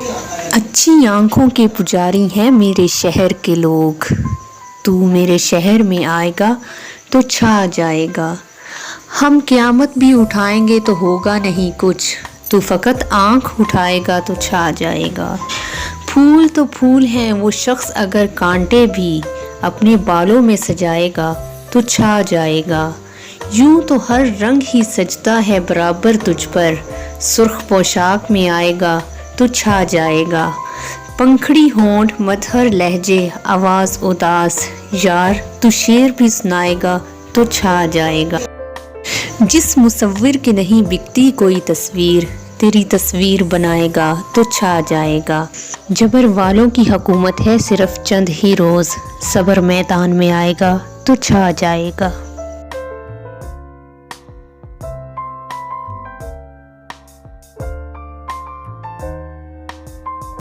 अच्छी आंखों के पुजारी हैं मेरे शहर के लोग, तू मेरे शहर में आएगा तो छा जाएगा। हम क़यामत भी उठाएंगे तो होगा नहीं कुछ, तू फ़कत आँख उठाएगा तो छा जाएगा। फूल तो फूल हैं वो शख्स अगर कांटे भी अपने बालों में सजाएगा तो छा जाएगा। यूं तो हर रंग ही सजता है बराबर तुझ पर, सुर्ख पोशाक में आएगा तो छा जाएगा। पंखड़ी होंठ मधुर लहजे आवाज़ उदास, यार तू शेर भी सुनाएगा तो छा जाएगा। जिस मुसव्विर की नहीं बिकती कोई तस्वीर, तेरी तस्वीर बनाएगा तो छा जाएगा। जबर वालों की हुकूमत है सिर्फ चंद ही रोज़, सब्र मैदान में आएगा तो छा जाएगा।